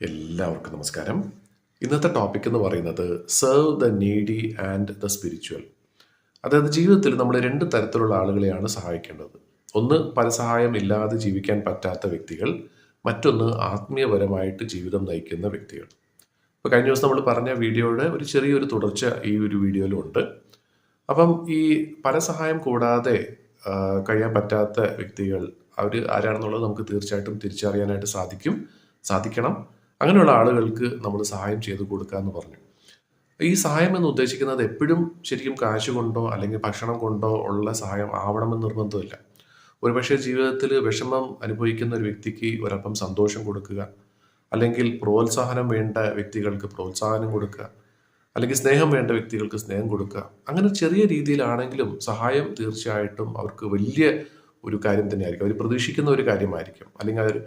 എല്ലാവർക്കും നമസ്കാരം. ഇന്നത്തെ ടോപ്പിക് എന്ന് പറയുന്നത് serve the needy and the spiritual. അതായത് ജീവിതത്തിൽ നമ്മൾ രണ്ട് തരത്തിലുള്ള ആളുകളെയാണ് സഹായിക്കേണ്ടത്. ഒന്ന് പരസഹായം ഇല്ലാതെ ജീവിക്കാൻ പറ്റാത്ത വ്യക്തികൾ, മറ്റൊന്ന് ആത്മീയപരമായിട്ട് ജീവിതം നയിക്കുന്ന വ്യക്തികൾ. ഇപ്പോൾ കഴിഞ്ഞ ദിവസം നമ്മൾ പറഞ്ഞ വീഡിയോയുടെ ഒരു ചെറിയൊരു തുടർച്ച ഈ ഒരു വീഡിയോയിലും ഉണ്ട്. അപ്പം ഈ പരസഹായം കൂടാതെ കഴിയാൻ പറ്റാത്ത വ്യക്തികൾ അവർ ആരാണെന്നുള്ളത് നമുക്ക് തീർച്ചയായിട്ടും തിരിച്ചറിയാനായിട്ട് സാധിക്കണം. അങ്ങനെയുള്ള ആളുകൾക്ക് നമ്മൾ സഹായം ചെയ്തു കൊടുക്കുക എന്ന് പറഞ്ഞു. ഈ സഹായം എന്ന് ഉദ്ദേശിക്കുന്നത് എപ്പോഴും ശരിക്കും കാശ് കൊണ്ടോ അല്ലെങ്കിൽ ഭക്ഷണം കൊണ്ടോ ഉള്ള സഹായം ആവണമെന്ന് നിർബന്ധമില്ല. ഒരുപക്ഷെ ജീവിതത്തിൽ വിഷമം അനുഭവിക്കുന്ന ഒരു വ്യക്തിക്ക് ഒരല്പം സന്തോഷം കൊടുക്കുക, അല്ലെങ്കിൽ പ്രോത്സാഹനം വേണ്ട വ്യക്തികൾക്ക് പ്രോത്സാഹനം കൊടുക്കുക, അല്ലെങ്കിൽ സ്നേഹം വേണ്ട വ്യക്തികൾക്ക് സ്നേഹം കൊടുക്കുക. അങ്ങനെ ചെറിയ രീതിയിലാണെങ്കിലും സഹായം തീർച്ചയായിട്ടും അവർക്ക് വലിയ ഒരു കാര്യം തന്നെയായിരിക്കും. അവർ പ്രതീക്ഷിക്കുന്ന ഒരു കാര്യമായിരിക്കും, അല്ലെങ്കിൽ അവർ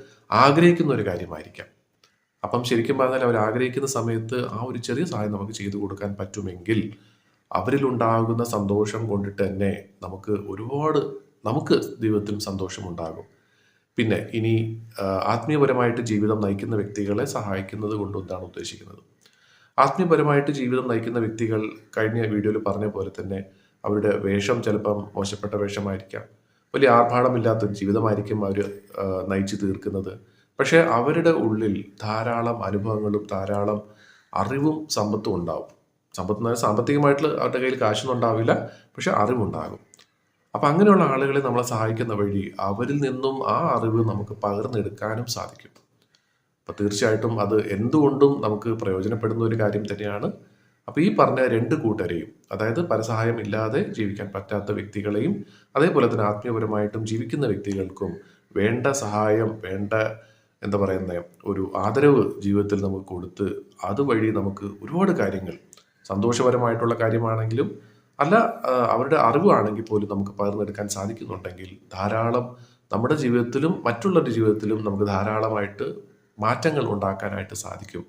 ആഗ്രഹിക്കുന്ന ഒരു കാര്യമായിരിക്കാം. അപ്പം ശരിക്കും പറഞ്ഞാൽ അവർ ആഗ്രഹിക്കുന്ന സമയത്ത് ആ ഒരു ചെറിയ സഹായം നമുക്ക് ചെയ്തു കൊടുക്കാൻ പറ്റുമെങ്കിൽ അവരിലുണ്ടാകുന്ന സന്തോഷം കൊണ്ടിട്ട് തന്നെ നമുക്ക് ജീവിതത്തിൽ സന്തോഷമുണ്ടാകും. പിന്നെ ഇനി ആത്മീയപരമായിട്ട് ജീവിതം നയിക്കുന്ന വ്യക്തികളെ സഹായിക്കുന്നത് കൊണ്ട് എന്താണ് ഉദ്ദേശിക്കുന്നത്? ആത്മീയപരമായിട്ട് ജീവിതം നയിക്കുന്ന വ്യക്തികൾ കഴിഞ്ഞ വീഡിയോയിൽ പറഞ്ഞ പോലെ തന്നെ അവരുടെ വേഷം ചിലപ്പം മോശപ്പെട്ട വേഷമായിരിക്കാം, വലിയ ആർഭാടമില്ലാത്തൊരു ജീവിതമായിരിക്കും അവർ നയിച്ചു തീർക്കുന്നത്. പക്ഷേ അവരുടെ ഉള്ളിൽ ധാരാളം അനുഭവങ്ങളും ധാരാളം അറിവും സമ്പത്തും ഉണ്ടാവും. സമ്പത്ത് സാമ്പത്തികമായിട്ട് അവരുടെ കയ്യിൽ കാശൊന്നും ഉണ്ടാവില്ല, പക്ഷെ അറിവുണ്ടാകും. അപ്പം അങ്ങനെയുള്ള ആളുകളെ നമ്മളെ സഹായിക്കുന്ന വഴി അവരിൽ നിന്നും ആ അറിവ് നമുക്ക് പകർന്നെടുക്കാനും സാധിക്കും. അപ്പം തീർച്ചയായിട്ടും അത് എന്തുകൊണ്ടും നമുക്ക് പ്രയോജനപ്പെടുന്ന ഒരു കാര്യം തന്നെയാണ്. അപ്പോൾ ഈ പറഞ്ഞ രണ്ട് കൂട്ടരെയും, അതായത് പരസഹായം ഇല്ലാതെ ജീവിക്കാൻ പറ്റാത്ത വ്യക്തികളെയും അതേപോലെ തന്നെ ആത്മീയപരമായിട്ടും ജീവിക്കുന്ന വ്യക്തികൾക്കും വേണ്ട സഹായം, വേണ്ട എന്താ പറയുന്നത്, ഒരു ആദരവ് ജീവിതത്തിൽ നമുക്ക് കൊടുത്ത് അതുവഴി നമുക്ക് ഒരുപാട് കാര്യങ്ങൾ, സന്തോഷപരമായിട്ടുള്ള കാര്യമാണെങ്കിലും അല്ല അവരുടെ അറിവാണെങ്കിൽ പോലും നമുക്ക് പകർന്നെടുക്കാൻ സാധിക്കുന്നുണ്ടെങ്കിൽ ധാരാളം നമ്മുടെ ജീവിതത്തിലും മറ്റുള്ളവരുടെ ജീവിതത്തിലും നമുക്ക് ധാരാളമായിട്ട് മാറ്റങ്ങൾ ഉണ്ടാക്കാനായിട്ട് സാധിക്കും.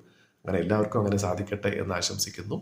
അങ്ങനെ എല്ലാവർക്കും അങ്ങനെ സാധിക്കട്ടെ എന്ന് ആശംസിക്കുന്നു.